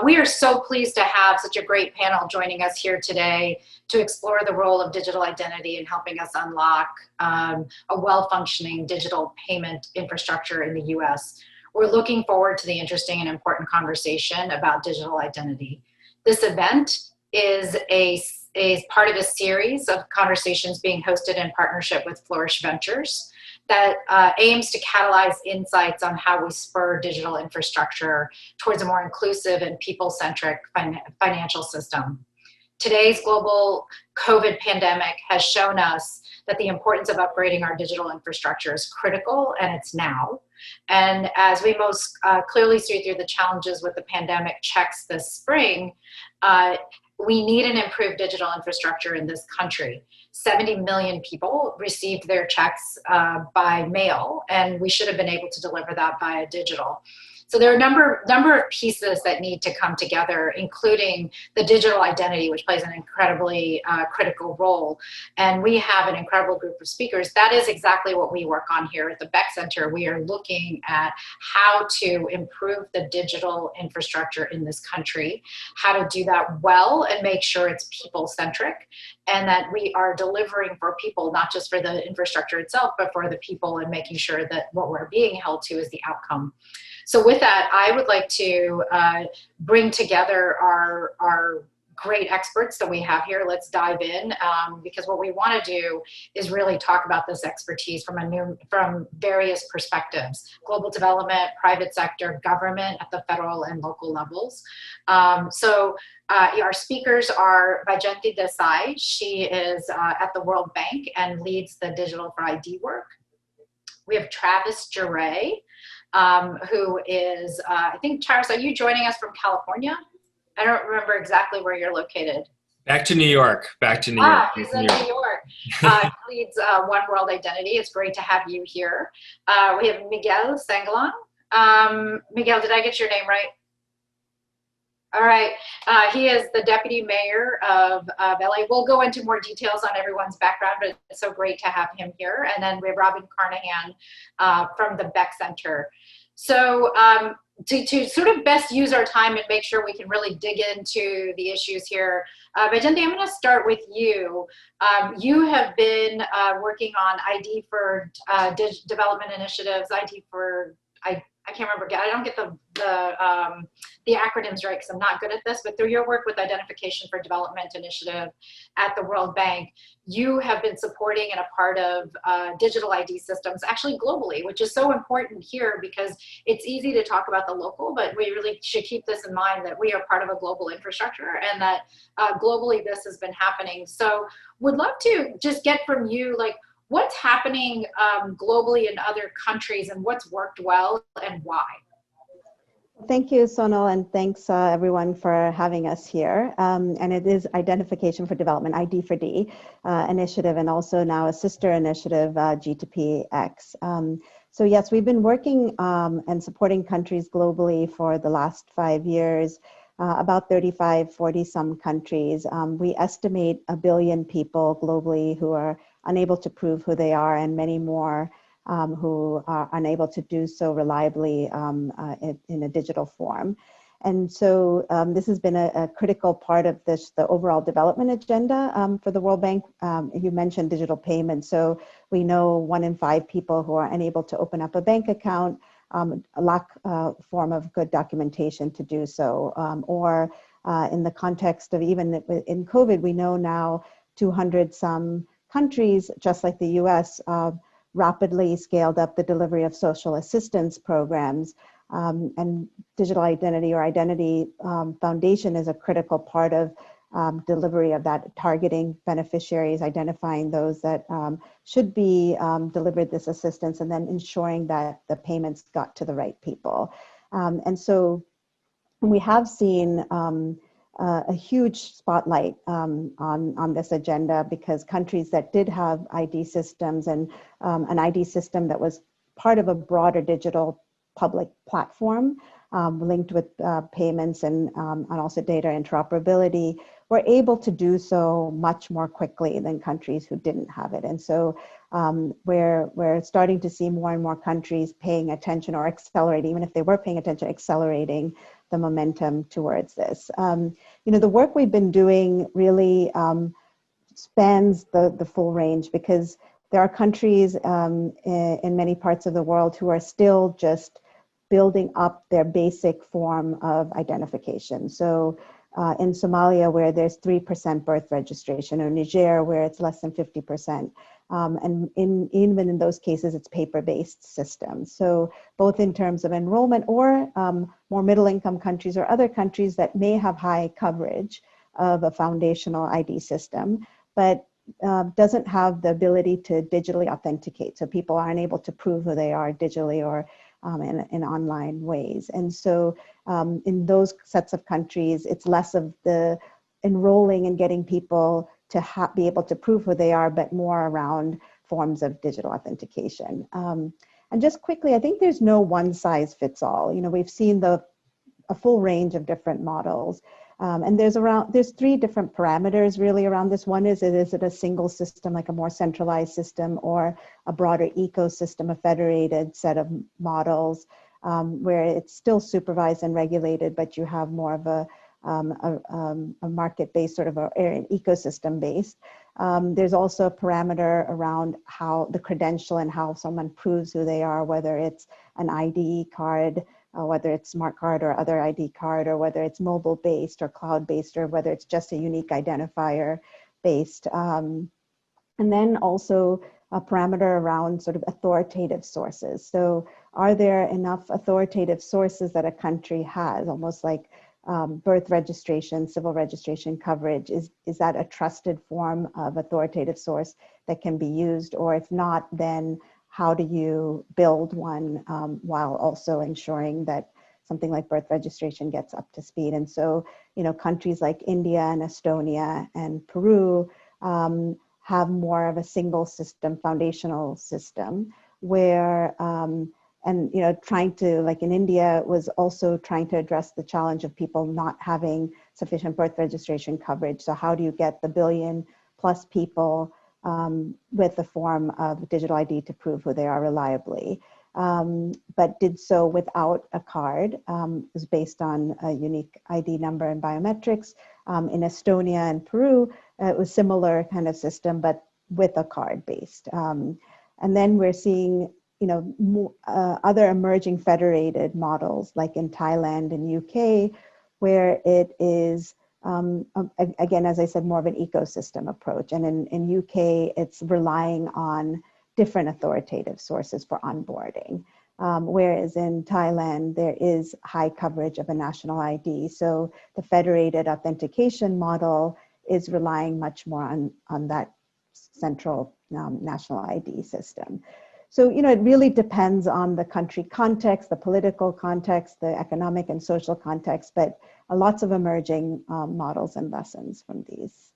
We are so pleased to have such a great panel joining us here today to explore the role of digital identity in helping us unlock a well-functioning digital payment infrastructure in the US. We're looking forward to the interesting and important conversation about digital identity. This event is part of a series of conversations being hosted in partnership with Flourish Ventures that aims to catalyze insights on how we spur digital infrastructure towards a more inclusive and people-centric financial system. Today's global COVID pandemic has shown us that the importance of upgrading our digital infrastructure is critical, and it's now. And as we most clearly see through the challenges with the pandemic checks this spring, we need an improved digital infrastructure in this country. 70 million people received their checks by mail, and we should have been able to deliver that via digital. So there are a number of pieces that need to come together, including the digital identity, which plays an incredibly critical role. And we have an incredible group of speakers. That is exactly what we work on here at the Beeck Center. We are looking at how to improve the digital infrastructure in this country, how to do that well and make sure it's people-centric, and that we are delivering for people, not just for the infrastructure itself, but for the people, and making sure that what we're being held to is the outcome. So with that, I would like to bring together our great experts that we have here. Let's dive in, because what we want to do is really talk about this expertise from various perspectives: global development, private sector, government at the federal and local levels. Our speakers are Vyjayanti Desai. She is at the World Bank and leads the Digital for ID work. We have Travis Jarae, who is, I think, Travis, are you joining us from California? I don't remember exactly where you're located. Back to New York. He's in New York. Leads One World Identity. It's great to have you here. We have Miguel Sangalang. Miguel, did I get your name right? All right. He is the deputy mayor of LA. We'll go into more details on everyone's background, but it's so great to have him here. And then we have Robin Carnahan from the Beeck Center. So to sort of best use our time and make sure we can really dig into the issues here, Vyjayanti, I'm going to start with you. You have been working on ID for development initiatives, ID for, I can't remember, I don't get the acronyms right because I'm not good at this, but through your work with Identification for Development Initiative at the World Bank, you have been supporting and a part of digital ID systems, actually globally, which is so important here because it's easy to talk about the local, but we really should keep this in mind that we are part of a global infrastructure and that globally this has been happening. So would love to just get from you, like, what's happening globally in other countries and what's worked well and why? Thank you, Sonal, and thanks everyone for having us here. And it is Identification for Development, ID for D initiative, and also now a sister initiative, G2PX. So yes, we've been working and supporting countries globally for the last 5 years, about 35, 40 some countries. We estimate 1 billion people globally who are unable to prove who they are, and many more who are unable to do so reliably in a digital form. And so this has been a critical part of the overall development agenda for the World Bank. You mentioned digital payments. So we know 1 in 5 people who are unable to open up a bank account lack a form of good documentation to do so. Or in the context of even in COVID, we know now 200 some countries, just like the US, rapidly scaled up the delivery of social assistance programs. And digital identity or identity foundation is a critical part of delivery of that, targeting beneficiaries, identifying those that should be delivered this assistance, and then ensuring that the payments got to the right people. And so we have seen a huge spotlight on this agenda, because countries that did have ID systems and an ID system that was part of a broader digital public platform linked with payments and also data interoperability, were able to do so much more quickly than countries who didn't have it. And so where we're starting to see more and more countries paying attention or accelerating, even if they were paying attention, accelerating the momentum towards this. The work we've been doing really spans the full range, because there are countries in many parts of the world who are still just building up their basic form of identification. So in Somalia, where there's 3% birth registration, or Niger, where it's less than 50%. And even in those cases, it's paper-based systems. So both in terms of enrollment, or more middle-income countries or other countries that may have high coverage of a foundational ID system, but doesn't have the ability to digitally authenticate. So people aren't able to prove who they are digitally or in online ways. And so in those sets of countries, it's less of the enrolling and getting people to be able to prove who they are, but more around forms of digital authentication. And just quickly, I think there's no one size fits all. We've seen a full range of different models. And there's 3 different parameters really around this. One is it a single system, like a more centralized system, or a broader ecosystem, a federated set of models, where it's still supervised and regulated, but you have more of a market-based, sort of an ecosystem-based. There's also a parameter around how the credential and how someone proves who they are, whether it's an ID card, whether it's smart card or other ID card, or whether it's mobile-based or cloud-based, or whether it's just a unique identifier-based. And then also a parameter around sort of authoritative sources. So are there enough authoritative sources that a country has, almost like birth registration, civil registration coverage? Is that a trusted form of authoritative source that can be used? Or if not, then how do you build one while also ensuring that something like birth registration gets up to speed? And so, countries like India and Estonia and Peru have more of a single system, foundational system, where, trying to, like in India, was also trying to address the challenge of people not having sufficient birth registration coverage. So how do you get the billion plus people with a form of digital ID to prove who they are reliably, but did so without a card. It was based on a unique ID number and biometrics. In Estonia and Peru, it was similar kind of system, but with a card based. And then we're seeing, other emerging federated models, like in Thailand and UK, where it is, again, as I said, more of an ecosystem approach. And in UK, it's relying on different authoritative sources for onboarding. Whereas in Thailand, there is high coverage of a national ID. So the federated authentication model is relying much more on that central national ID system. So, it really depends on the country context, the political context, the economic and social context, but lots of emerging models and lessons from these.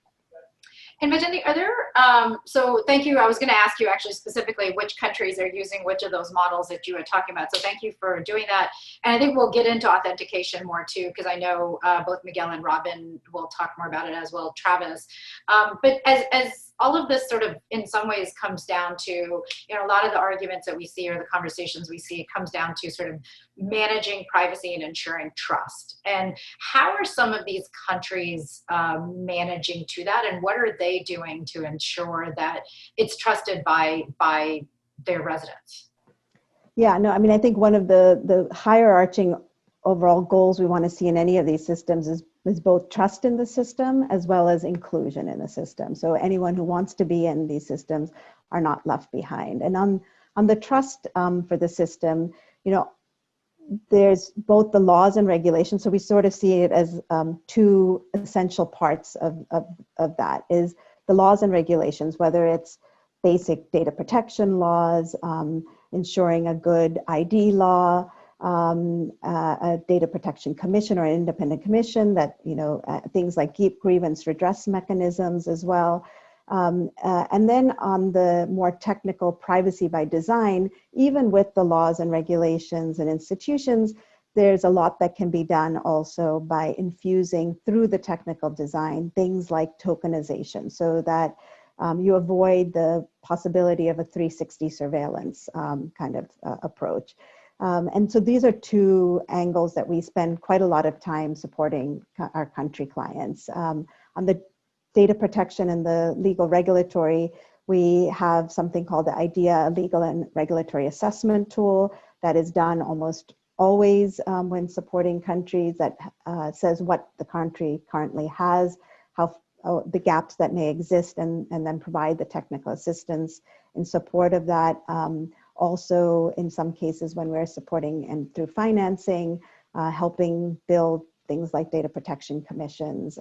And Vyjayanti, are there, so thank you. I was going to ask you actually specifically which countries are using which of those models that you were talking about. So thank you for doing that. And I think we'll get into authentication more too, because I know both Miguel and Robin will talk more about it, as well Travis. But as all of this sort of in some ways comes down to, a lot of the arguments that we see or the conversations we see, it comes down to sort of managing privacy and ensuring trust. And how are some of these countries managing to that, and what are they doing to ensure that it's trusted by their residents? Yeah, no, I mean, I think one of the higher arching overall goals we want to see in any of these systems is both trust in the system as well as inclusion in the system. So anyone who wants to be in these systems are not left behind. And on the trust for the system, there's both the laws and regulations. So we sort of see it as 2 essential parts of that, is the laws and regulations, whether it's basic data protection laws, ensuring a good ID law, a data protection commission or an independent commission that, things like grievance redress mechanisms as well. And then on the more technical privacy by design, even with the laws and regulations and institutions, there's a lot that can be done also by infusing through the technical design things like tokenization, so that you avoid the possibility of a 360 surveillance kind of approach. And so these are two angles that we spend quite a lot of time supporting our country clients. On the data protection and the legal regulatory, we have something called the IDEA Legal and Regulatory Assessment Tool that is done almost always when supporting countries, that says what the country currently has, how the gaps that may exist, and then provide the technical assistance in support of that. Also, in some cases, when we're supporting and through financing, helping build things like data protection commissions,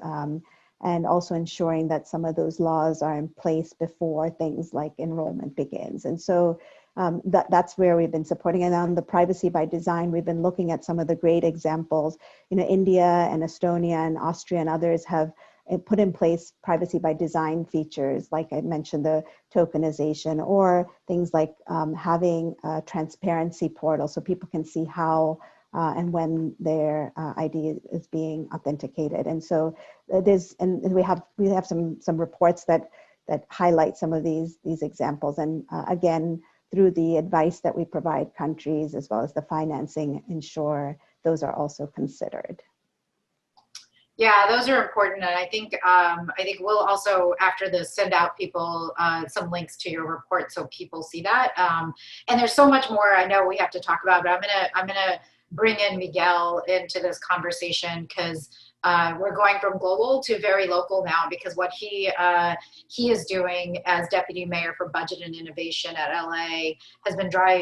and also ensuring that some of those laws are in place before things like enrollment begins. And so that's where we've been supporting. And on the privacy by design, we've been looking at some of the great examples. You know, India and Estonia and Austria and others have put in place privacy by design features, like I mentioned, the tokenization, or things like having a transparency portal so people can see how and when their ID is being authenticated. And so we have some reports that highlight some of these examples. And again, through the advice that we provide countries as well as the financing, ensure those are also considered. Yeah, those are important, and I think we'll also, after this, send out people some links to your report so people see that. And there's so much more I know we have to talk about, but I'm gonna bring in Miguel into this conversation, because we're going from global to very local now, because what he is doing as deputy mayor for budget and innovation at LA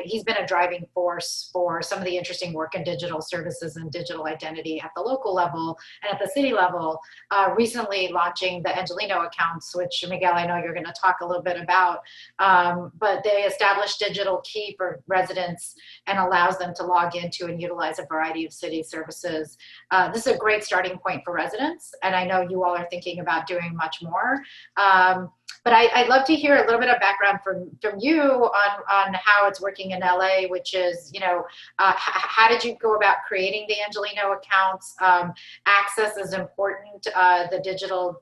he's been a driving force for some of the interesting work in digital services and digital identity at the local level and at the city level, recently launching the Angelino accounts, which, Miguel, I know you're going to talk a little bit about, but they establish digital key for residents and allows them to log into and utilize a variety of city services. This is a great starting point for residents, and I know you all are thinking about doing much more. But I'd love to hear a little bit of background from you on how it's working in LA, which is, you know, how did you go about creating the Angelino accounts? Access is important, the digital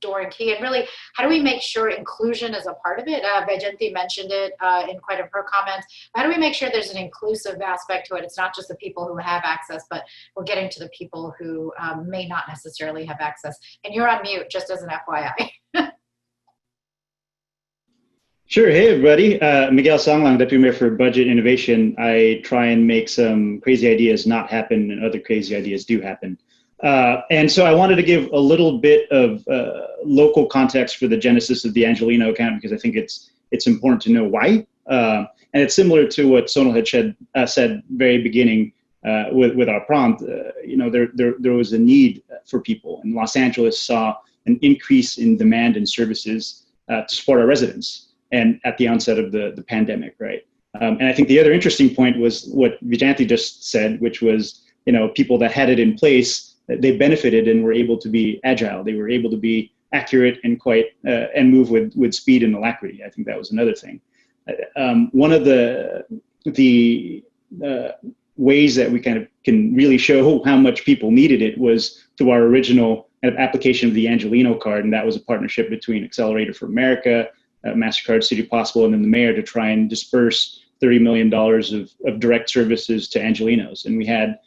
door and key, and really, how do we make sure inclusion is a part of it? Vyjayanti mentioned it in quite a her comments. How do we make sure there's an inclusive aspect to it? It's not just the people who have access, but we're getting to the people who may not necessarily have access. And you're on mute, just as an FYI. Sure. Hey, everybody. Miguel Sangalang, Deputy Mayor for Budget Innovation. I try and make some crazy ideas not happen and other crazy ideas do happen. And so I wanted to give a little bit of local context for the genesis of the Angelino account, because I think it's important to know why. And it's similar to what Sonal had said very beginning with our prompt. You know, there was a need for people, and Los Angeles saw an increase in demand and services to support our residents. And at the onset of the pandemic, right? And I think the other interesting point was what Vyjayanti just said, which was, you know, people that had it in place, they benefited and were able to be agile. They were able to be accurate and and move with speed and alacrity. I think that was another thing. One of the ways that we kind of can really show how much people needed it was through our original kind of application of the Angelino card, and that was a partnership between Accelerator for America, MasterCard, City Possible, and then the mayor to try and disperse $30 million of direct services to Angelinos. And we had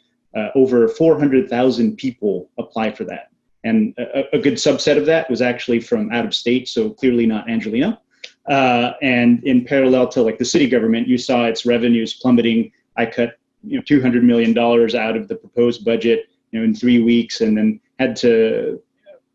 over 400,000 people apply for that. And a good subset of that was actually from out of state, so clearly not Angelino. And in parallel to like the city government, you saw its revenues plummeting. I cut $200 million out of the proposed budget in 3 weeks, and then had to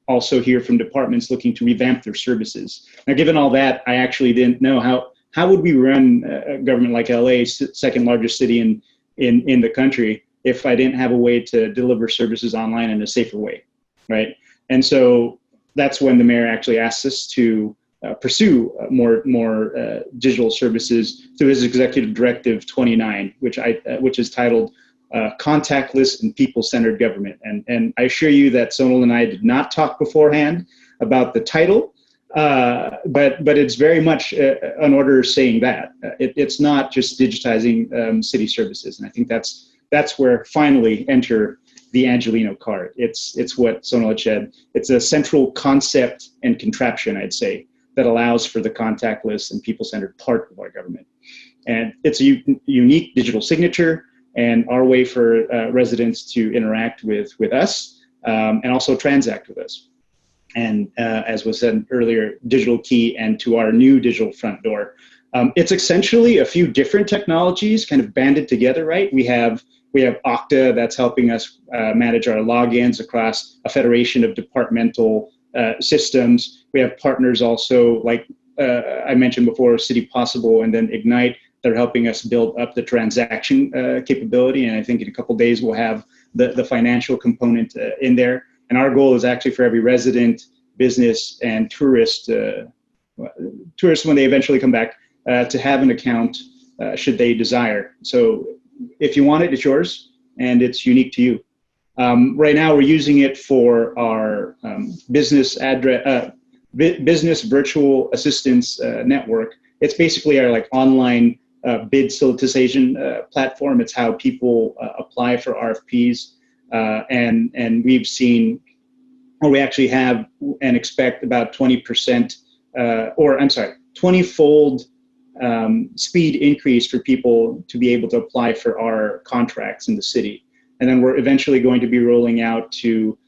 also hear from departments looking to revamp their services. Now, given all that, I actually didn't know how would we run a government like LA, second largest city in the country, if I didn't have a way to deliver services online in a safer way, right? And so that's when the mayor actually asked us to pursue more digital services through his Executive Directive 29, which is titled Contactless and People-Centered Government. And I assure you that Sonal and I did not talk beforehand about the title, but it's very much an order saying that. It's not just digitizing city services. And I think that's where finally enter the Angelino card. It's what Sonal had said. It's a central concept and contraption, I'd say, that allows for the contactless and people-centered part of our government. And it's a unique digital signature and our way for residents to interact with us and also transact with us. And as was said earlier, digital key and to our new digital front door. It's essentially a few different technologies kind of banded together, right? We have Okta that's helping us manage our logins across a federation of departmental systems. We have partners also like I mentioned before, City Possible and then Ignite. They're helping us build up the transaction capability. And I think in a couple of days, we'll have the financial component in there. And our goal is actually for every resident, business, and tourist, tourists when they eventually come back, to have an account should they desire. So if you want it, it's yours, and it's unique to you. Right now, we're using it for our business virtual assistance network. It's basically our like online bid solicitation platform. It's how people apply for RFPs, and we've seen, or we actually have and expect about 20%, 20-fold speed increase for people to be able to apply for our contracts in the city. And then we're eventually going to be rolling out to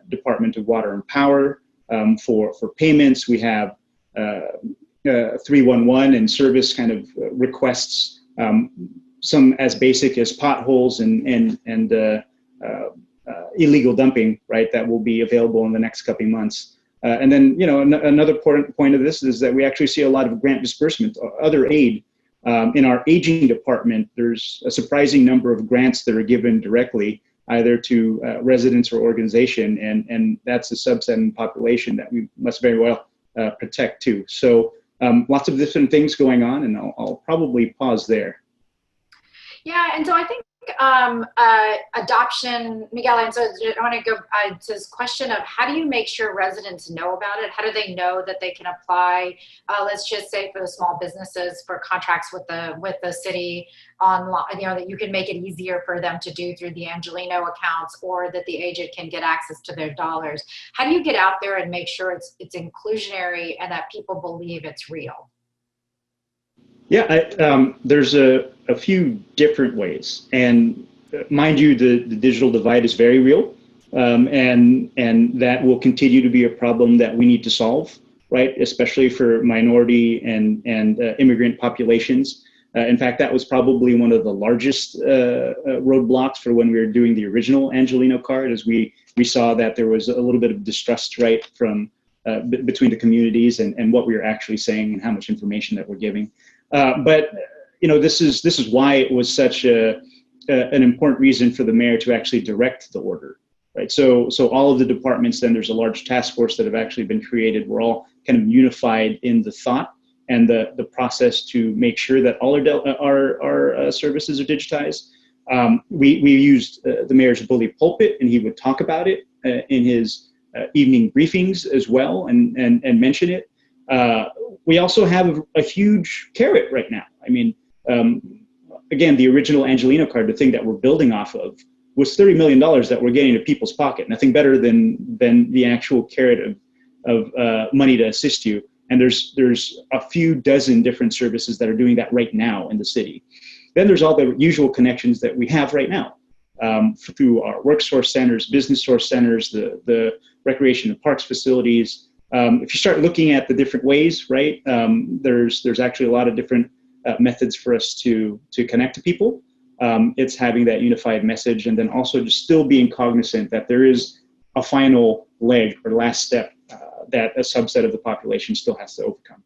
Department of Water and Power for payments. We have 311 and service kind of requests, some as basic as potholes and illegal dumping, right, that will be available in the next couple of months. And then, you know, another important point of this is that we actually see a lot of grant disbursement, other aid. In our aging department, there's a surprising number of grants that are given directly either to residents or organization, and that's a subset in the population that we must very well protect too. So lots of different things going on, and I'll probably pause there. Yeah, and so I think adoption, Miguel, and so I want to go to this question of how do you make sure residents know about it? How do they know that they can apply, let's just say for the small businesses, for contracts with the city online, you know, that you can make it easier for them to do through the Angelino accounts, or that the agent can get access to their dollars? How do you get out there and make sure it's inclusionary and that people believe it's real? Yeah, there's a few different ways, and mind you, the digital divide is very real, and that will continue to be a problem that we need to solve, right? Especially for minority and immigrant populations. In fact, that was probably one of the largest roadblocks for when we were doing the original Angelino card, as we saw that there was a little bit of distrust, right, from between the communities and what we were actually saying and how much information that we're giving. But you know, this is why it was such an important reason for the mayor to actually direct the order, right? So all of the departments, then there's a large task force that have actually been created. We're all kind of unified in the thought and the process to make sure that all our services are digitized. We used the mayor's bully pulpit, and he would talk about it in his evening briefings as well, and mention it. We also have a huge carrot right now. I mean, again, the original Angelino card, the thing that we're building off of, was $30 million that we're getting to people's pocket. Nothing better than the actual carrot of money to assist you. And there's a few dozen different services that are doing that right now in the city. Then there's all the usual connections that we have right now through our work source centers, business source centers, the recreation and parks facilities. If you start looking at the different ways, right, there's actually a lot of different methods for us to connect to people. It's having that unified message, and then also just still being cognizant that there is a final leg or last step that a subset of the population still has to overcome.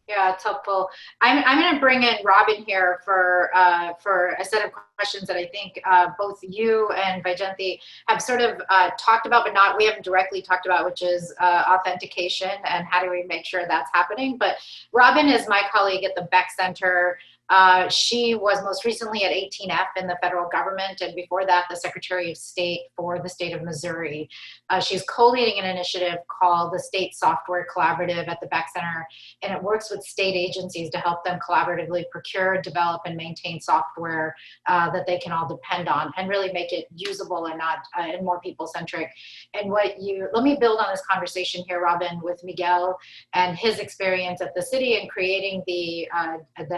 Yeah, it's helpful. I'm going to bring in Robin here for a set of questions that I think both you and Vyjayanti have sort of talked about, but we haven't directly talked about, which is authentication and how do we make sure that's happening. But Robin is my colleague at the Beeck Center. She was most recently at 18F in the federal government, and before that, the Secretary of State for the state of Missouri. She's co-leading an initiative called the State Software Collaborative at the Beeck Center, and it works with state agencies to help them collaboratively procure, develop, and maintain software that they can all depend on, and really make it usable and not and more people-centric. And let me build on this conversation here, Robin, with Miguel and his experience at the city and creating the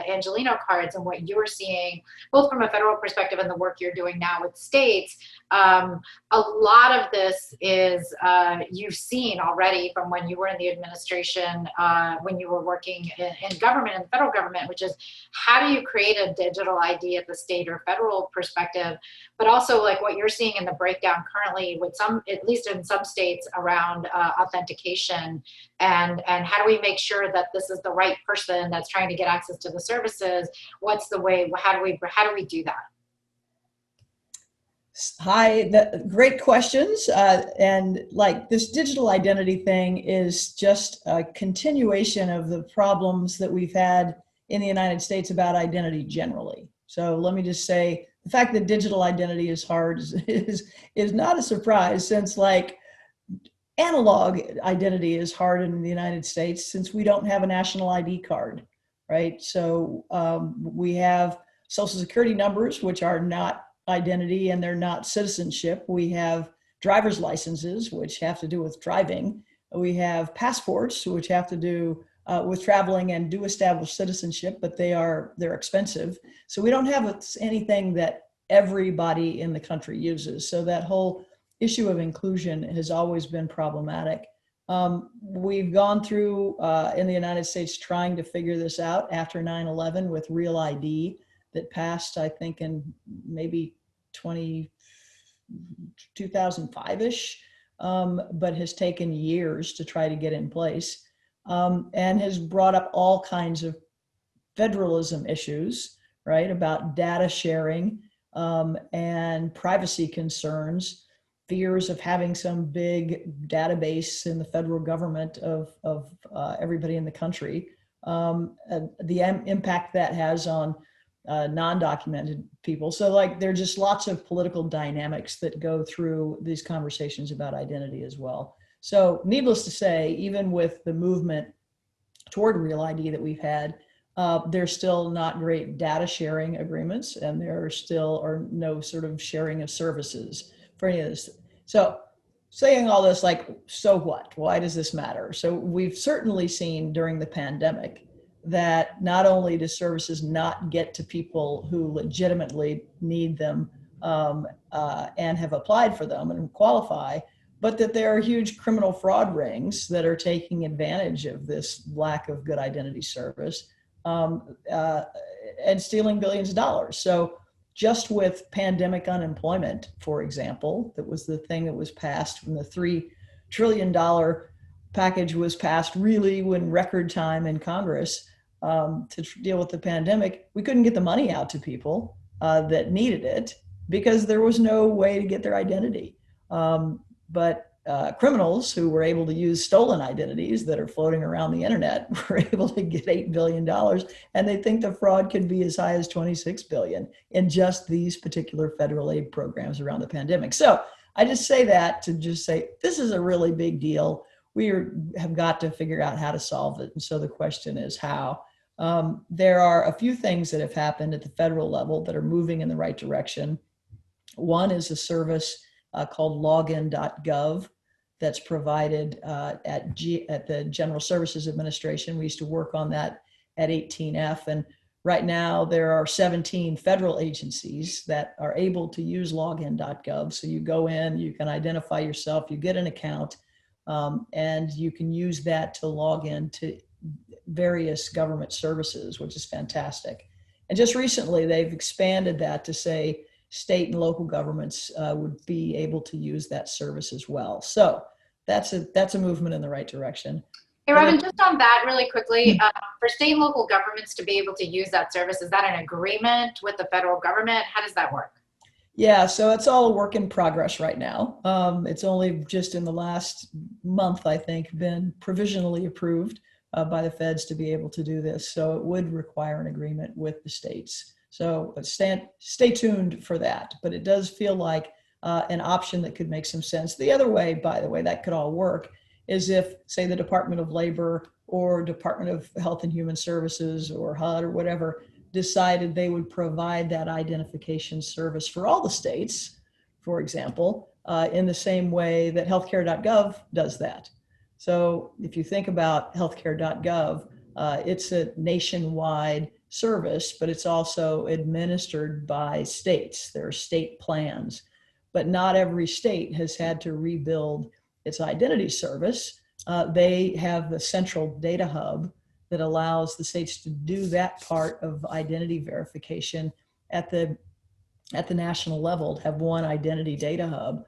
Angelino cards, and what you're seeing both from a federal perspective and the work you're doing now with states. A lot of this is you've seen already from when you were in the administration, when you were working in government, in the federal government, which is how do you create a digital ID at the state or federal perspective, but also like what you're seeing in the breakdown currently with some, at least in some states, around authentication, and how do we make sure that this is the right person that's trying to get access to the services? What's the way? How do we do that? Hi, great questions. And like this digital identity thing is just a continuation of the problems that we've had in the United States about identity generally. So let me just say, the fact that digital identity is hard is not a surprise, since like analog identity is hard in the United States since we don't have a national ID card, right? So we have social security numbers, which are not identity and they're not citizenship. We have driver's licenses, which have to do with driving. We have passports, which have to do with traveling and do establish citizenship, but they're expensive. So we don't have anything that everybody in the country uses. So that whole issue of inclusion has always been problematic. We've gone through in the United States trying to figure this out after 9/11 with Real ID that passed, I think, in maybe 2005-ish, but has taken years to try to get in place, and has brought up all kinds of federalism issues, right, about data sharing and privacy concerns, fears of having some big database in the federal government of everybody in the country, the impact that has on non-documented people. So like there are just lots of political dynamics that go through these conversations about identity as well. So needless to say, even with the movement toward Real ID that we've had, there's still not great data sharing agreements, and there still are no sort of sharing of services for any of this. So saying all this, like, so what? Why does this matter? So we've certainly seen during the pandemic that not only do services not get to people who legitimately need them and have applied for them and qualify, but that there are huge criminal fraud rings that are taking advantage of this lack of good identity service and stealing billions of dollars. So just with pandemic unemployment, for example, that was the thing that was passed when the $3 trillion package was passed really when record time in Congress to deal with the pandemic. We couldn't get the money out to people that needed it because there was no way to get their identity. But criminals who were able to use stolen identities that are floating around the internet were able to get $8 billion, and they think the fraud could be as high as $26 billion in just these particular federal aid programs around the pandemic. So I just say that to just say, this is a really big deal. We have got to figure out how to solve it. And so the question is how. There are a few things that have happened at the federal level that are moving in the right direction. One is a service called login.gov that's provided at the General Services Administration. We used to work on that at 18F. And right now there are 17 federal agencies that are able to use login.gov. So you go in, you can identify yourself, you get an account, and you can use that to log in to various government services, which is fantastic. And just recently, they've expanded that to say state and local governments would be able to use that service as well. So that's a movement in the right direction. Hey, Robin, just on that really quickly, for state and local governments to be able to use that service, is that an agreement with the federal government? How does that work? Yeah, so it's all a work in progress right now. It's only just in the last month, I think, been provisionally approved by the feds to be able to do this. So it would require an agreement with the states. So stay tuned for that. But it does feel like an option that could make some sense. The other way, by the way, that could all work is if, say, the Department of Labor or Department of Health and Human Services or HUD or whatever decided they would provide that identification service for all the states, for example, in the same way that healthcare.gov does that. So if you think about healthcare.gov, it's a nationwide service, but it's also administered by states. There are state plans, but not every state has had to rebuild its identity service. They have the central data hub that allows the states to do that part of identity verification at the national level, to have one identity data hub,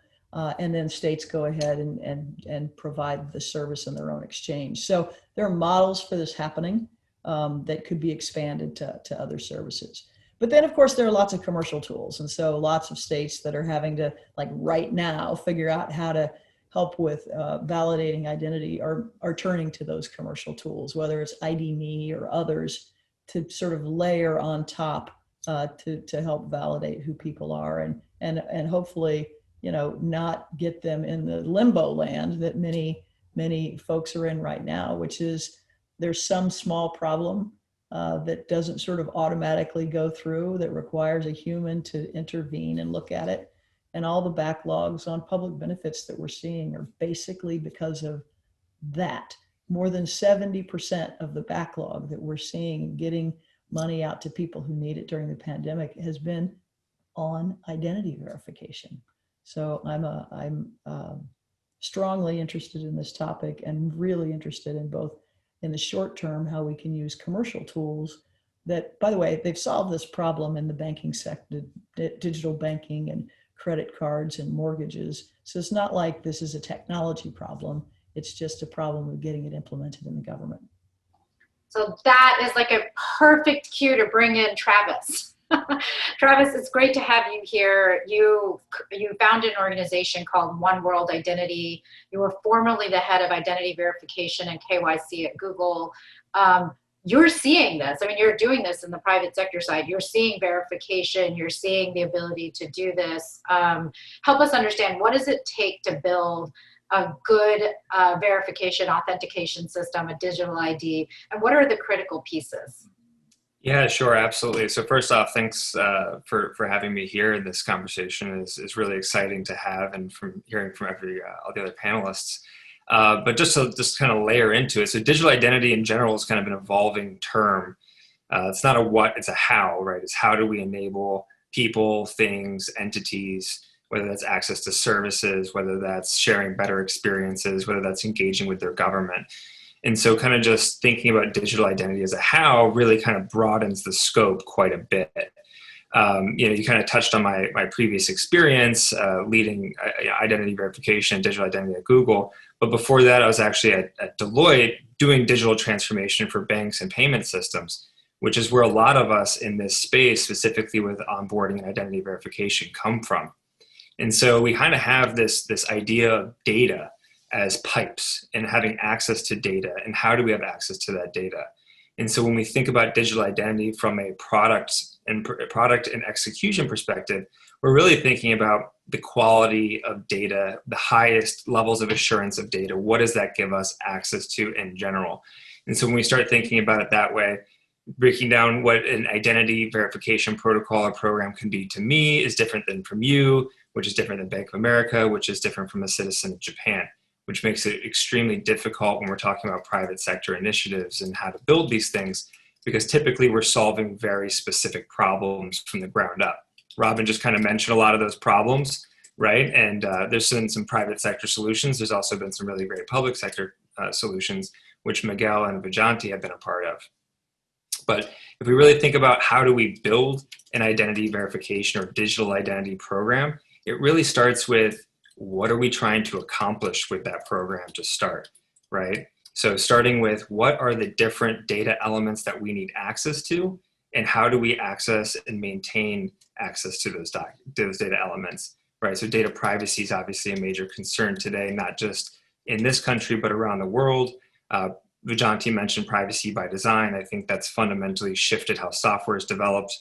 and then states go ahead and provide the service in their own exchange. So there are models for this happening that could be expanded to other services. But then, of course, there are lots of commercial tools. And so lots of states that are having to, like right now, figure out how to help with validating identity are turning to those commercial tools, whether it's ID.me or others, to sort of layer on top to help validate who people are and hopefully, not get them in the limbo land that many folks are in right now, which is there's some small problem that doesn't sort of automatically go through, that requires a human to intervene and look at it. And all the backlogs on public benefits that we're seeing are basically because of that. More than 70% of the backlog that we're seeing getting money out to people who need it during the pandemic has been on identity verification. So I'm strongly interested in this topic and really interested in both in the short term, how we can use commercial tools that, by the way, they've solved this problem in the banking sector, digital banking and credit cards and mortgages. So it's not like this is a technology problem. It's just a problem of getting it implemented in the government. So that is like a perfect cue to bring in Travis. Travis, it's great to have you here. You founded an organization called One World Identity. You were formerly the head of identity verification and KYC at Google. You're seeing this. I mean, you're doing this in the private sector side. You're seeing verification. You're seeing the ability to do this. Help us understand, what does it take to build a good verification, authentication system, a digital ID, and what are the critical pieces? Yeah, sure, absolutely. So first off, thanks for having me here. This conversation is really exciting to have, and from hearing from all the other panelists. But just to kind of layer into it, so digital identity in general is kind of an evolving term. It's not a what, it's a how, right? It's how do we enable people, things, entities, whether that's access to services, whether that's sharing better experiences, whether that's engaging with their government. And so kind of just thinking about digital identity as a how really kind of broadens the scope quite a bit. You kind of touched on my previous experience leading identity verification and digital identity at Google. But before that, I was actually at Deloitte doing digital transformation for banks and payment systems, which is where a lot of us in this space, specifically with onboarding and identity verification, come from. And so we kind of have this idea of data as pipes and having access to data, and how do we have access to that data? And so when we think about digital identity from a product and execution perspective, we're really thinking about the quality of data, the highest levels of assurance of data. What does that give us access to in general? And so when we start thinking about it that way, breaking down what an identity verification protocol or program can be to me is different than from you, which is different than Bank of America, which is different from a citizen of Japan, which makes it extremely difficult when we're talking about private sector initiatives and how to build these things, because typically we're solving very specific problems from the ground up. Robin just kind of mentioned a lot of those problems, right? And there's been some private sector solutions. There's also been some really great public sector solutions, which Miguel and Vyjayanti have been a part of. But if we really think about how do we build an identity verification or digital identity program, it really starts with, what are we trying to accomplish with that program to start, right? So starting with, what are the different data elements that we need access to, and how do we access and maintain access to those data elements, right? So data privacy is obviously a major concern today, not just in this country, but around the world. Vyjayanti mentioned privacy by design. I think that's fundamentally shifted how software is developed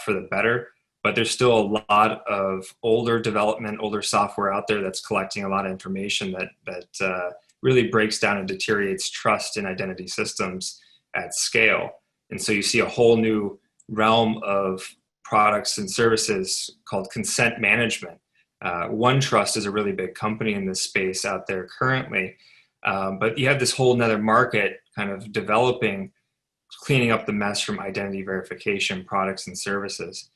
for the better. But there's still a lot of older development, older software out there that's collecting a lot of information that really breaks down and deteriorates trust in identity systems at scale. And so you see a whole new realm of products and services called consent management. OneTrust is a really big company in this space out there currently. But you have this whole nother market kind of developing, cleaning up the mess from identity verification products and services.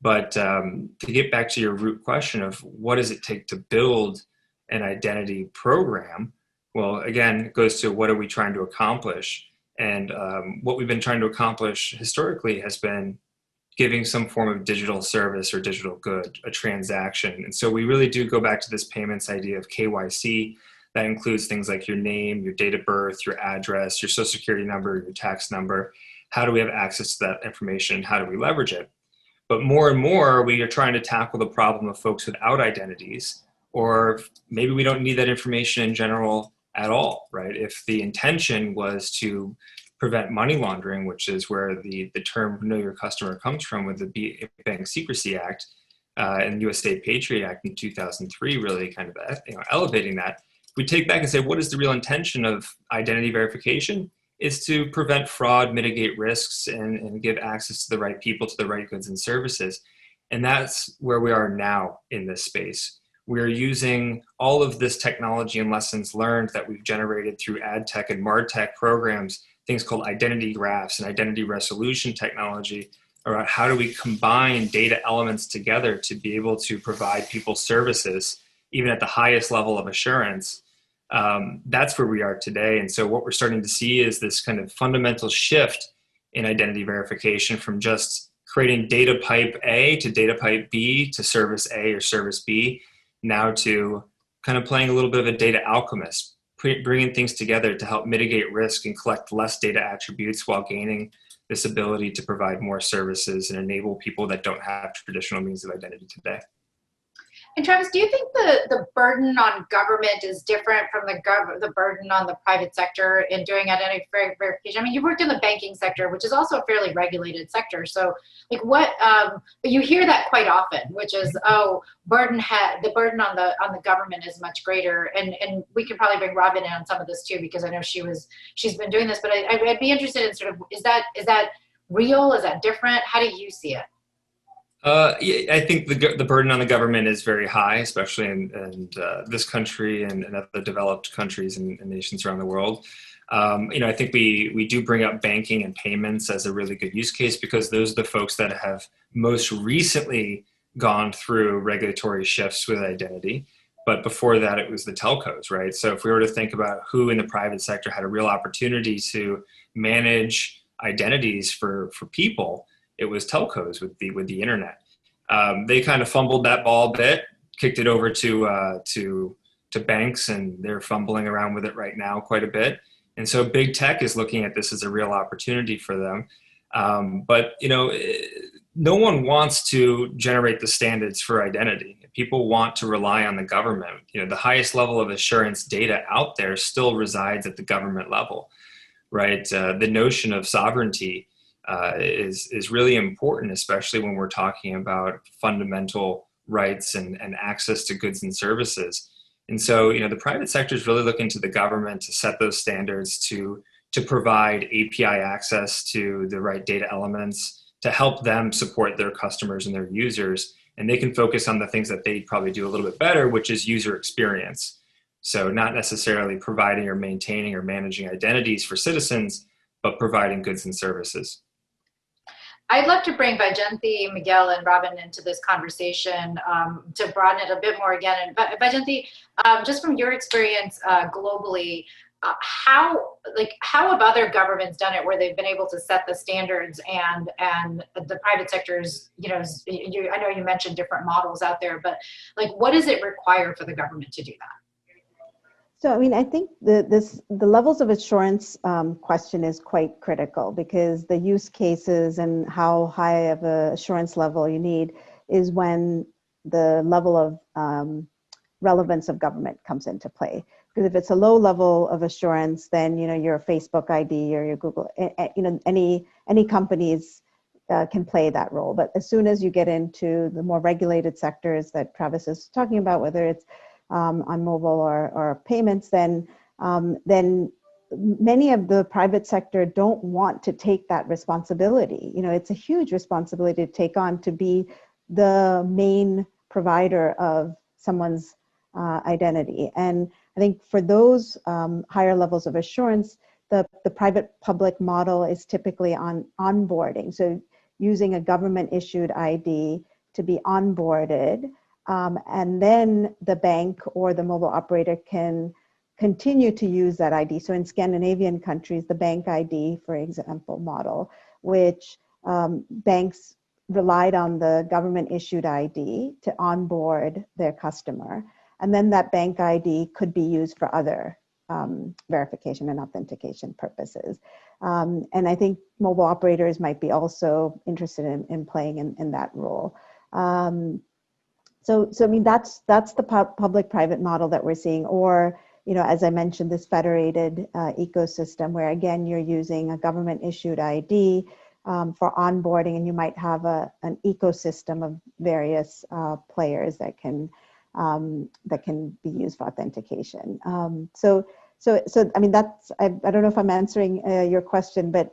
But to get back to your root question of what does it take to build an identity program? Well, again, it goes to what are we trying to accomplish? And what we've been trying to accomplish historically has been giving some form of digital service or digital good, a transaction. And so we really do go back to this payments idea of KYC. That includes things like your name, your date of birth, your address, your social security number, your tax number. How do we have access to that information? How do we leverage it? But more and more, we are trying to tackle the problem of folks without identities, or maybe we don't need that information in general at all, right? If the intention was to prevent money laundering, which is where the term know your customer comes from with the Bank Secrecy Act and US State Patriot Act in 2003, really kind of elevating that. We take back and say, what is the real intention of identity verification? Is to prevent fraud, mitigate risks, and give access to the right people to the right goods and services. And that's where we are now in this space. We're using all of this technology and lessons learned that we've generated through ad tech and martech programs, things called identity graphs and identity resolution technology, around how do we combine data elements together to be able to provide people services, even at the highest level of assurance. That's where we are today. And so what we're starting to see is this kind of fundamental shift in identity verification from just creating data pipe A to data pipe B to service A or service B, now to kind of playing a little bit of a data alchemist, bringing things together to help mitigate risk and collect less data attributes while gaining this ability to provide more services and enable people that don't have traditional means of identity today. And Travis, do you think the burden on government is different from the burden on the private sector in doing identity verification? I mean, you worked in the banking sector, which is also a fairly regulated sector. So, like, what? But you hear that quite often, which is, oh, the burden on the government is much greater. And we can probably bring Robin in on some of this too, because I know she's been doing this. But I'd be interested in sort of, is that real? Is that different? How do you see it? Yeah, I think the burden on the government is very high, especially in this country and other developed countries and nations around the world. I think we do bring up banking and payments as a really good use case because those are the folks that have most recently gone through regulatory shifts with identity. But before that, it was the telcos, right? So if we were to think about who in the private sector had a real opportunity to manage identities for people, it was telcos with the internet. They kind of fumbled that ball a bit, kicked it over to banks, and they're fumbling around with it right now quite a bit. And so big tech is looking at this as a real opportunity for them. But no one wants to generate the standards for identity. People want to rely on the government. The highest level of assurance data out there still resides at the government level, right? The notion of sovereignty is really important, especially when we're talking about fundamental rights and access to goods and services. And so, the private sector is really looking to the government to set those standards, to provide API access to the right data elements, to help them support their customers and their users. And they can focus on the things that they probably do a little bit better, which is user experience. So not necessarily providing or maintaining or managing identities for citizens, but providing goods and services. I'd love to bring Vyjayanti, Miguel, and Robin into this conversation to broaden it a bit more again. And Vyjayanti, just from your experience globally, how have other governments done it where they've been able to set the standards and the private sectors, I know you mentioned different models out there, but what does it require for the government to do that? So, I think the levels of assurance question is quite critical because the use cases and how high of a assurance level you need is when the level of relevance of government comes into play. Because if it's a low level of assurance, then your Facebook ID or your Google, any companies can play that role. But as soon as you get into the more regulated sectors that Travis is talking about, whether it's on mobile or payments, then many of the private sector don't want to take that responsibility. It's a huge responsibility to take on, to be the main provider of someone's identity. And I think for those higher levels of assurance, the private-public model is typically on onboarding. So using a government-issued ID to be onboarded, and then the bank or the mobile operator can continue to use that ID. So in Scandinavian countries, the bank ID, for example, model, which banks relied on the government-issued ID to onboard their customer. And then that bank ID could be used for other verification and authentication purposes. And I think mobile operators might be also interested in playing in that role. So I mean, that's the public-private model that we're seeing. Or, as I mentioned, this federated ecosystem where, again, you're using a government-issued ID for onboarding, and you might have an ecosystem of various players that can be used for authentication. So I mean, that's, I don't know if I'm answering your question, but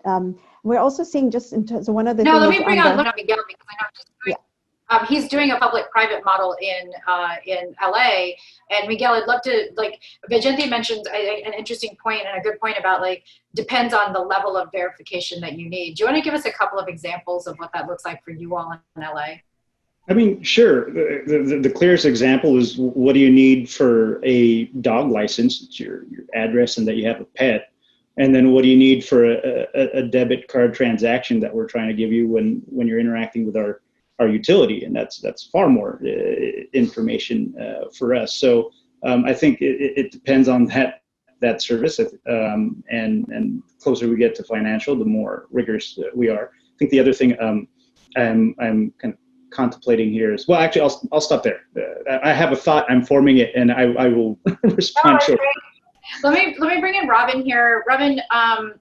we're also seeing, just in terms of one other thing. No, let me bring on Miguel, because I know he's doing, he's doing a public-private model in LA. And Miguel, I'd love to, Vyjayanti mentioned an interesting point and a good point about depends on the level of verification that you need. Do you want to give us a couple of examples of what that looks like for you all in LA? I mean, sure. The clearest example is, what do you need for a dog license? It's your address and that you have a pet. And then what do you need for a debit card transaction that we're trying to give you when you're interacting with our utility? And that's far more information for us. So I think it depends on that service. And closer we get to financial, the more rigorous we are. I think the other thing I'm kind of contemplating here is, well, actually, I'll stop there. I have a thought, I'm forming it, and I will respond shortly. Let me bring in Robin here. Robin,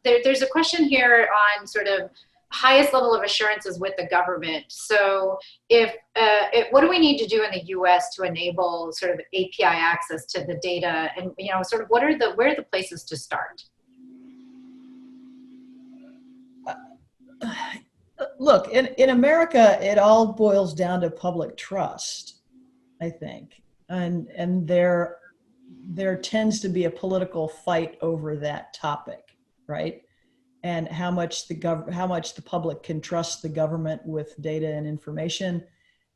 there's a question here on sort of highest level of assurances with the government. So what do we need to do in the US to enable sort of API access to the data, and sort of where are the places to start? Look, in America, it all boils down to public trust, I think. And there tends to be a political fight over that topic, right? And how much the public can trust the government with data and information.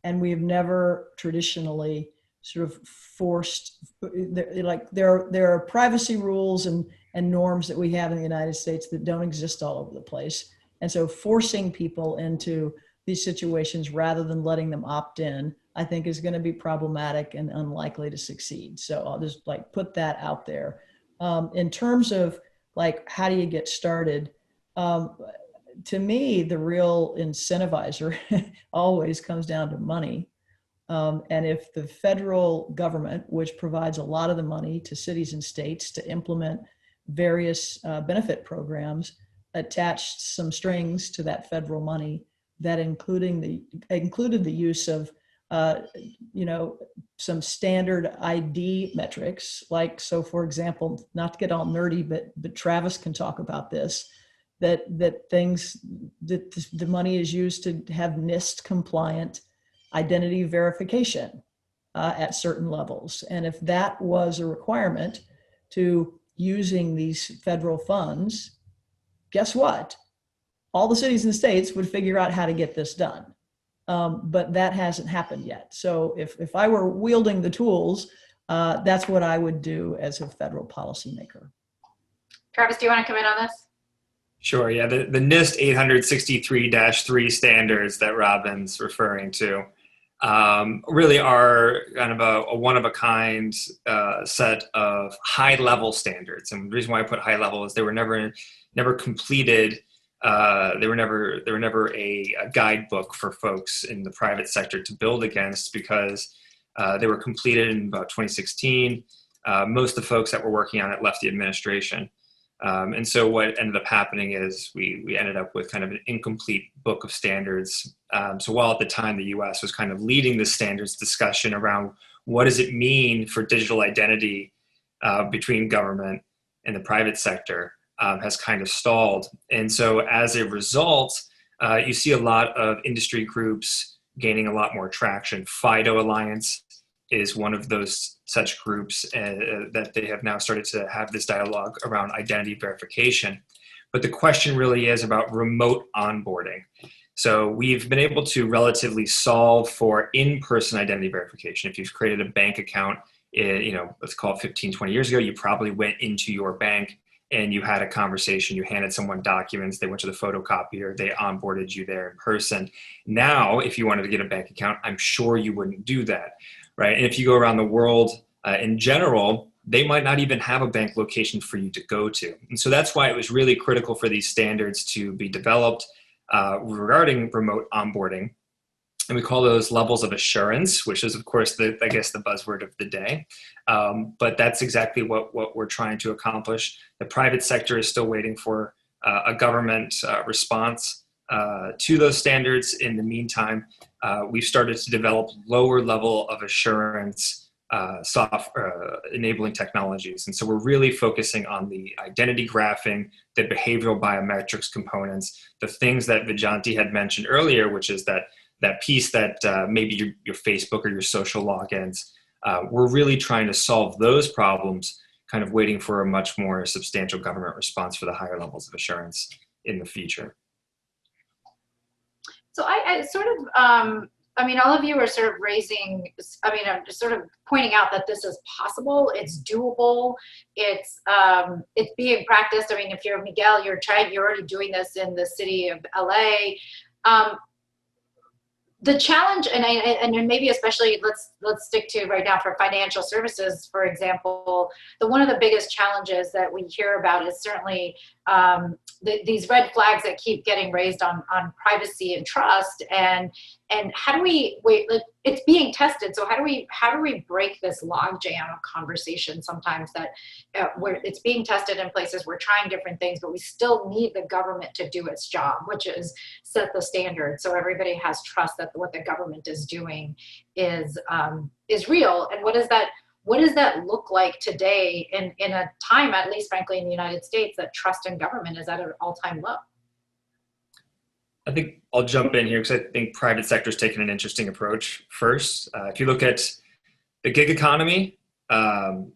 And we've never traditionally sort of forced, there are privacy rules and norms that we have in the United States that don't exist all over the place. And so forcing people into these situations rather than letting them opt in, I think is going to be problematic and unlikely to succeed. So I'll just put that out there. In terms of how do you get started? To me, the real incentivizer always comes down to money. And if the federal government, which provides a lot of the money to cities and states to implement various benefit programs, attached some strings to that federal money that included the use of some standard ID metrics, so for example, not to get all nerdy, but Travis can talk about this, that the money is used to have NIST compliant identity verification at certain levels. And if that was a requirement to using these federal funds, guess what? All the cities and states would figure out how to get this done. But that hasn't happened yet. So if I were wielding the tools, that's what I would do as a federal policymaker. Travis, do you want to come in on this? Sure, yeah. The NIST 863-3 standards that Robin's referring to really are kind of a one-of-a-kind set of high-level standards. And the reason why I put high-level is they were never completed. They were never a guidebook for folks in the private sector to build against, because They were completed in about 2016. Most of the folks that were working on it left the administration. And so what ended up happening is we ended up with kind of an incomplete book of standards. So while at the time the US was kind of leading the standards discussion around what does it mean for digital identity between government and the private sector, has kind of stalled. And so as a result, you see a lot of industry groups gaining a lot more traction. FIDO Alliance is one of those such groups that they have now started to have this dialogue around identity verification. But the question really is about remote onboarding. So we've been able to relatively solve for in-person identity verification. If you've created a bank account, let's call it 15, 20 years ago, you probably went into your bank and you had a conversation, you handed someone documents, they went to the photocopier, they onboarded you there in person. Now, if you wanted to get a bank account, I'm sure you wouldn't do that, right? And if you go around the world in general, they might not even have a bank location for you to go to. And so that's why it was really critical for these standards to be developed regarding remote onboarding. And we call those levels of assurance, which is, of course, the buzzword of the day. But that's exactly what we're trying to accomplish. The private sector is still waiting for a government response to those standards. In the meantime, we've started to develop lower level of assurance enabling technologies. And so we're really focusing on the identity graphing, the behavioral biometrics components, the things that Vyjayanti had mentioned earlier, which is that piece that maybe your Facebook or your social logins. We're really trying to solve those problems, kind of waiting for a much more substantial government response for the higher levels of assurance in the future. So I sort of, all of you are sort of raising, I'm just sort of pointing out that this is possible, it's doable, it's being practiced. If you're Miguel, you're already doing this in the city of LA. The challenge, and maybe especially let's stick to right now for financial services, for example, one of the biggest challenges that we hear about is certainly these red flags that keep getting raised on privacy and trust, and how do we it's being tested, so how do we break this logjam of conversation sometimes that where it's being tested in places, we're trying different things, but we still need the government to do its job, which is set the standard so everybody has trust that what the government is doing is real. And what does that look like today in a time, at least frankly in the United States, that trust in government is at an all-time low? I think I'll jump in here because I think private sector is taking an interesting approach first. If you look at the gig economy,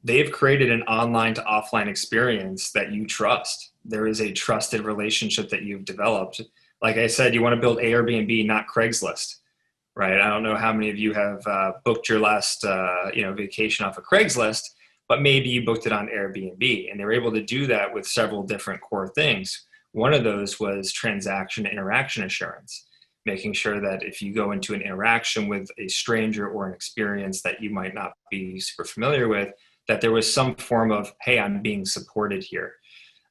they've created an online to offline experience that you trust. There is a trusted relationship that you've developed. Like I said, you want to build Airbnb, not Craigslist, right? I don't know how many of you have booked your last vacation off of Craigslist, but maybe you booked it on Airbnb, and they were able to do that with several different core things. One of those was transaction interaction assurance, making sure that if you go into an interaction with a stranger or an experience that you might not be super familiar with, that there was some form of, hey, I'm being supported here.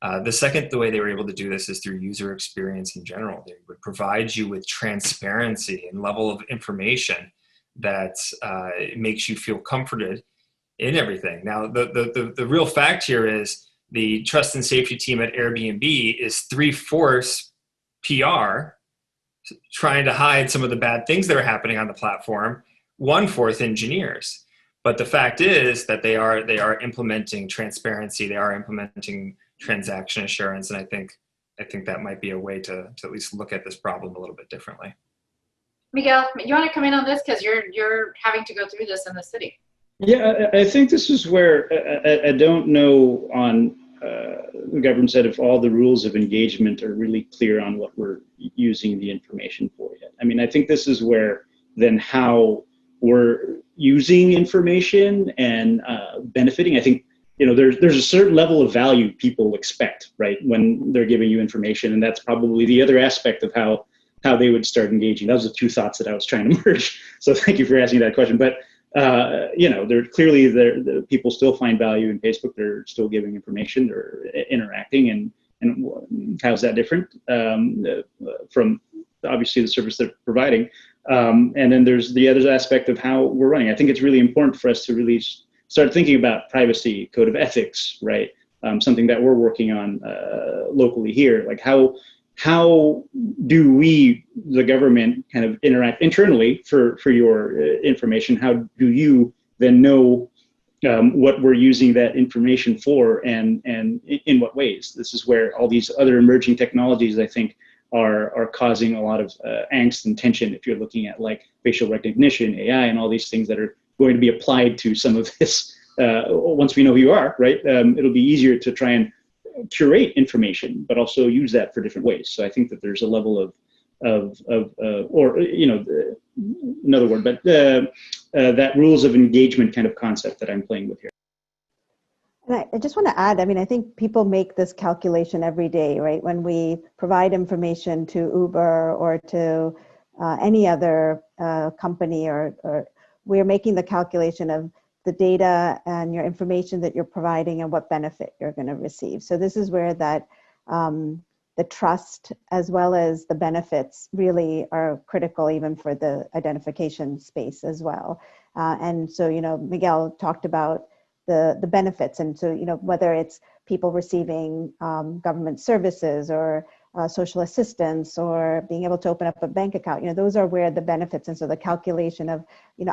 The way they were able to do this is through user experience in general. They would provide you with transparency and level of information that makes you feel comforted in everything. Now, the real fact here is the trust and safety team at Airbnb is 3/4 PR, trying to hide some of the bad things that are happening on the platform, 1/4 engineers. But the fact is that they are implementing transparency, they are implementing transaction assurance, and I think that might be a way to at least look at this problem a little bit differently. Miguel, you want to come in on this because you're having to go through this in the city? Yeah, I think this is where I don't know on the government side if all the rules of engagement are really clear on what we're using the information for yet. I think this is where then how we're using information and benefiting. I think there's a certain level of value people expect, right, when they're giving you information, and that's probably the other aspect of how they would start engaging. Those are the two thoughts that I was trying to merge. So thank you for asking that question. But they're clearly the people still find value in Facebook. They're still giving information, they're interacting, and how's that different from obviously the service they're providing? And then there's the other aspect of how we're running. I think it's really important for us to really start thinking about privacy, code of ethics, right? Something that we're working on locally here. Like how do we, the government, kind of interact internally for your information? How do you then know what we're using that information for, and in what ways? This is where all these other emerging technologies, I think, are causing a lot of angst and tension. If you're looking at like facial recognition, AI, and all these things that are going to be applied to some of this, once we know who you are, right? It'll be easier to try and curate information, but also use that for different ways. So I think that there's a level of or another word, but that rules of engagement kind of concept that I'm playing with here. And I just want to add, I mean, I think people make this calculation every day, right? When we provide information to Uber or to any other company, or we're making the calculation of the data and your information that you're providing and what benefit you're going to receive. So this is where that the trust as well as the benefits really are critical, even for the identification space as well. And so, Miguel talked about the benefits. And so, whether it's people receiving government services or social assistance or being able to open up a bank account, those are where the benefits. And so the calculation of,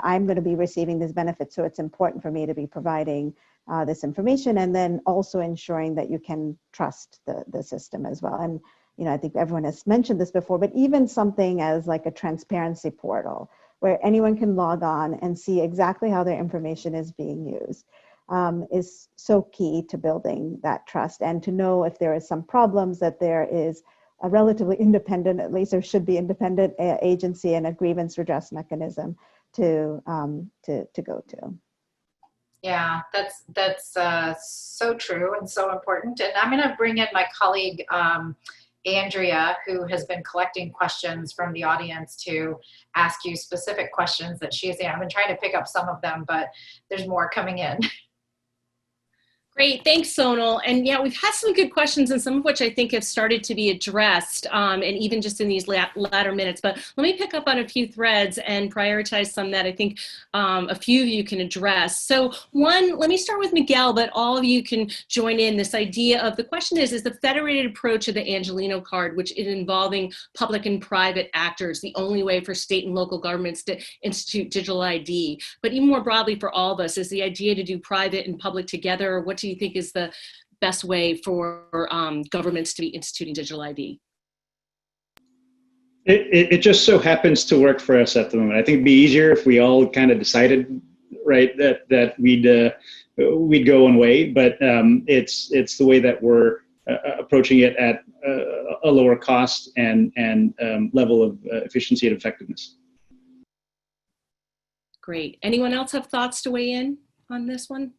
I'm going to be receiving this benefit, so it's important for me to be providing this information, and then also ensuring that you can trust the system as well. And, I think everyone has mentioned this before, but even something as like a transparency portal where anyone can log on and see exactly how their information is being used is so key to building that trust, and to know if there is some problems, that there is a relatively independent, at least there should be independent agency and a grievance redress mechanism to go to. Yeah, that's so true and so important. And I'm going to bring in my colleague, Andrea, who has been collecting questions from the audience to ask you specific questions that she has. I've been trying to pick up some of them, but there's more coming in. Great, thanks, Sonal. And yeah, we've had some good questions, and some of which I think have started to be addressed, and even just in these latter minutes. But let me pick up on a few threads and prioritize some that I think a few of you can address. So one, let me start with Miguel, but all of you can join in. This idea of, the question is the federated approach of the Angelino card, which is involving public and private actors, the only way for state and local governments to institute digital ID? But even more broadly for all of us, is the idea to do private and public together? What do you think is the best way for governments to be instituting digital ID? It just so happens to work for us at the moment. I think it'd be easier if we all kind of decided, right, that we'd go one way, but it's the way that we're approaching it at a lower cost and level of efficiency and effectiveness. Great. Anyone else have thoughts to weigh in on this one?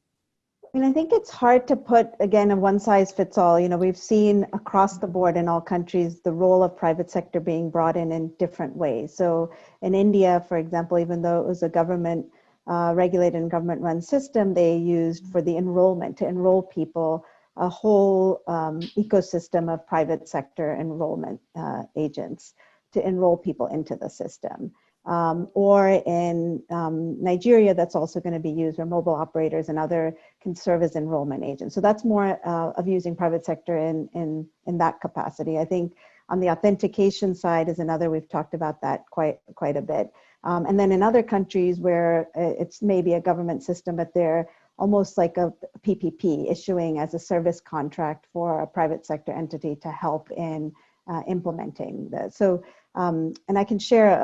I mean, I think it's hard to put, again, a one size fits all. We've seen across the board in all countries the role of private sector being brought in different ways. So in India, for example, even though it was a government regulated and government run system, they used for the enrollment, to enroll people, a whole ecosystem of private sector enrollment agents to enroll people into the system. Or in Nigeria, that's also going to be used, where mobile operators and other can serve as enrollment agents. So that's more of using private sector in that capacity. I think on the authentication side is another, we've talked about that quite a bit. And then in other countries where it's maybe a government system, but they're almost like a PPP, issuing as a service contract for a private sector entity to help in implementing that. So, and I can share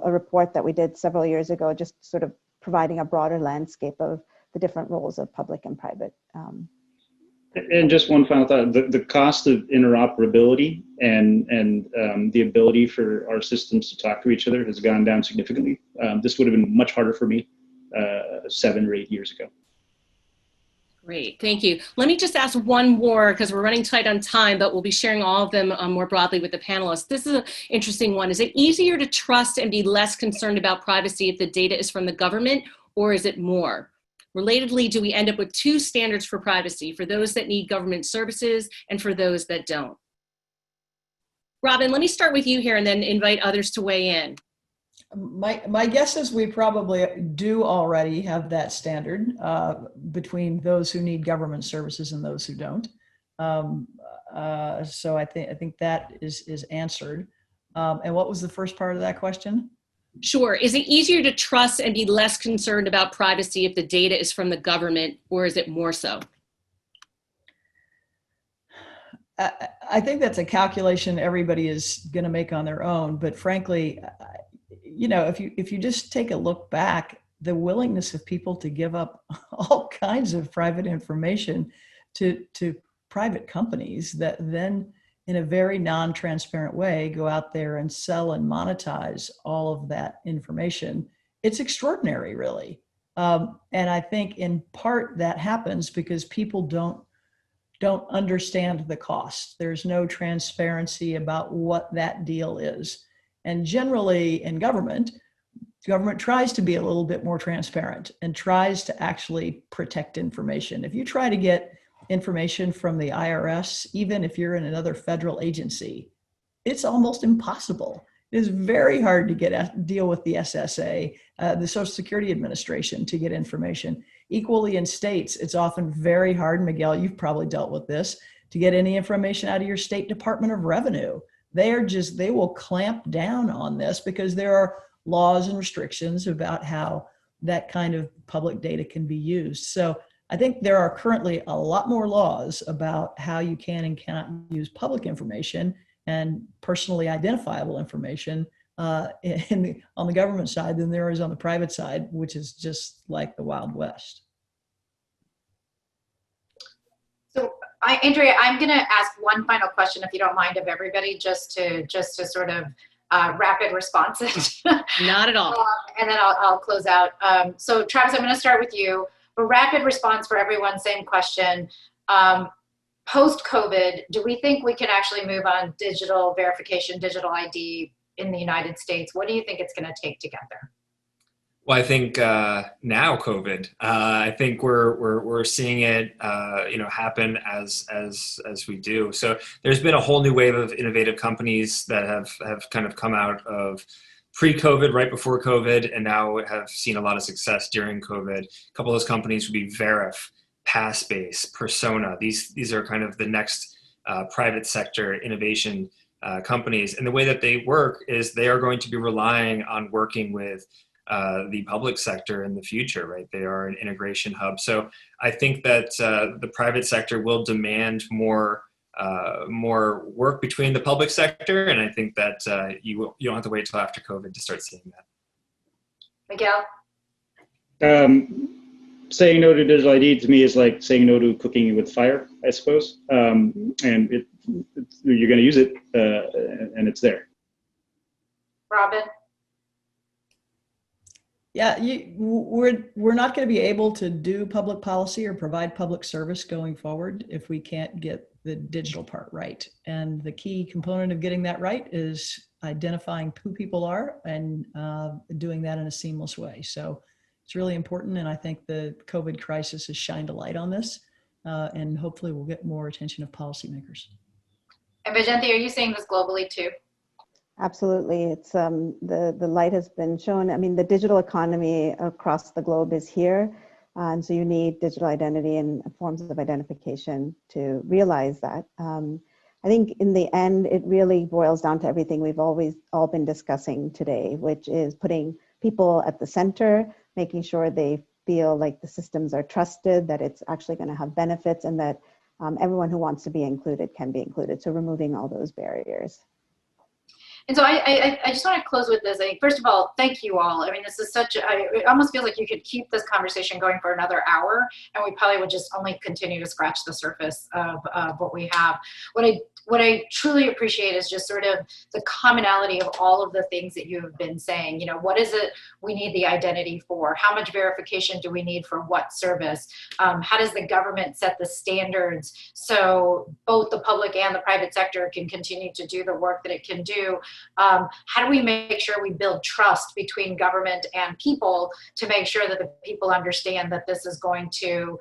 a report that we did several years ago, just sort of providing a broader landscape of the different roles of public and private. And just one final thought, the cost of interoperability and the ability for our systems to talk to each other has gone down significantly. This would have been much harder for me 7 or 8 years ago. Great, thank you. Let me just ask one more, because we're running tight on time, but we'll be sharing all of them more broadly with the panelists. This is an interesting one. Is it easier to trust and be less concerned about privacy if the data is from the government, or is it more? Relatedly, do we end up with two standards for privacy, for those that need government services and for those that don't? Robin, let me start with you here and then invite others to weigh in. My guess is we probably do already have that standard between those who need government services and those who don't. So I think that is answered. And what was the first part of that question? Sure. Is it easier to trust and be less concerned about privacy if the data is from the government, or is it more so? I think that's a calculation everybody is going to make on their own. But frankly, if you just take a look back, the willingness of people to give up all kinds of private information to private companies that then in a very non-transparent way go out there and sell and monetize all of that information, it's extraordinary, really. And I think in part that happens because people don't understand the cost. There's no transparency about what that deal is. And generally in government tries to be a little bit more transparent and tries to actually protect information. If you try to get information from the IRS, even if you're in another federal agency, it's almost impossible. It is very hard to deal with the SSA, the Social Security Administration, to get information. Equally in states, it's often very hard, Miguel, you've probably dealt with this, to get any information out of your state Department of Revenue. They will clamp down on this because there are laws and restrictions about how that kind of public data can be used. So I think there are currently a lot more laws about how you can and cannot use public information and personally identifiable information on the government side than there is on the private side, which is just like the Wild West. So, Andrea, I'm going to ask one final question, if you don't mind, of everybody, just to sort of rapid response it. Not at all. And then I'll close out. So, Travis, I'm going to start with you. A rapid response for everyone, same question. Post-COVID, do we think we can actually move on digital verification, digital ID in the United States? What do you think it's going to take to get there? Well, I think now COVID, I think we're seeing it, happen as we do. So there's been a whole new wave of innovative companies that have kind of come out of pre-COVID, right before COVID, and now have seen a lot of success during COVID. A couple of those companies would be Verif, Passbase, Persona. These are kind of the next private sector innovation companies. And the way that they work is they are going to be relying on working with the public sector in the future, right? They are an integration hub. So I think that the private sector will demand more work between the public sector, and I think that you don't have to wait till after COVID to start seeing that. Miguel? Saying no to digital ID to me is like saying no to cooking with fire, I suppose. And you're going to use it, and it's there. Robin? Yeah, we're not going to be able to do public policy or provide public service going forward if we can't get the digital part right. And the key component of getting that right is identifying who people are and doing that in a seamless way. So it's really important, and I think the COVID crisis has shined a light on this, and hopefully we'll get more attention of policymakers. And Vyjayanti, are you seeing this globally too? Absolutely. It's the light has been shown. I mean, the digital economy across the globe is here. And so you need digital identity and forms of identification to realize that. I think in the end, it really boils down to everything we've always all been discussing today, which is putting people at the center, making sure they feel like the systems are trusted, that it's actually going to have benefits, and that everyone who wants to be included can be included. So removing all those barriers. And so I just want to close with this. First of all, thank you all. I mean, this is it almost feels like you could keep this conversation going for another hour, and we probably would just only continue to scratch the surface of what we have. What I truly appreciate is just sort of the commonality of all of the things that you have been saying. You know, what is it we need the identity for? How much verification do we need for what service? How does the government set the standards so both the public and the private sector can continue to do the work that it can do? How do we make sure we build trust between government and people to make sure that the people understand that this is going to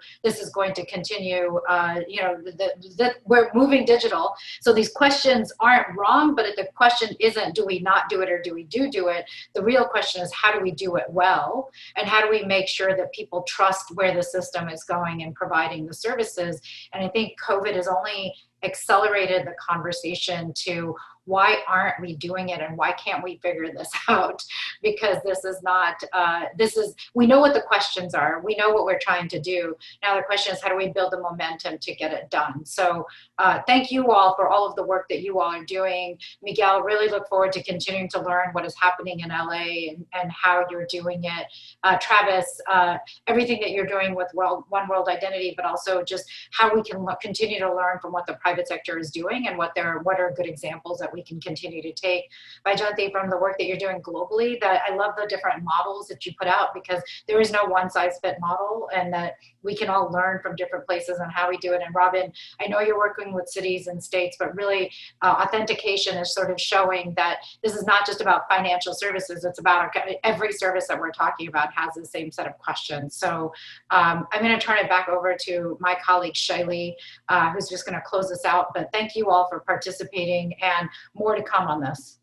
continue? That we're moving digital, So these questions aren't wrong, but the question isn't, do we not do it or do we do it? The real question is, how do we do it well? And how do we make sure that people trust where the system is going and providing the services? And I think COVID has only accelerated the conversation to why aren't we doing it and why can't we figure this out? Because this is not, we know what the questions are. We know what we're trying to do. Now the question is, how do we build the momentum to get it done? So thank you all for all of the work that you all are doing. Miguel, really look forward to continuing to learn what is happening in LA and how you're doing it. Travis, everything that you're doing with One World Identity, but also just how we can continue to learn from what the private sector is doing and what are good examples that we can continue to take. Vyjayanti, from the work that you're doing globally, that I love the different models that you put out, because there is no one size fit model, and that we can all learn from different places on how we do it. And Robin, I know you're working with cities and states, but really authentication is sort of showing that this is not just about financial services, it's about every service that we're talking about has the same set of questions. So I'm going to turn it back over to my colleague Shaili, who's just going to close us out. But thank you all for participating, and more to come on this.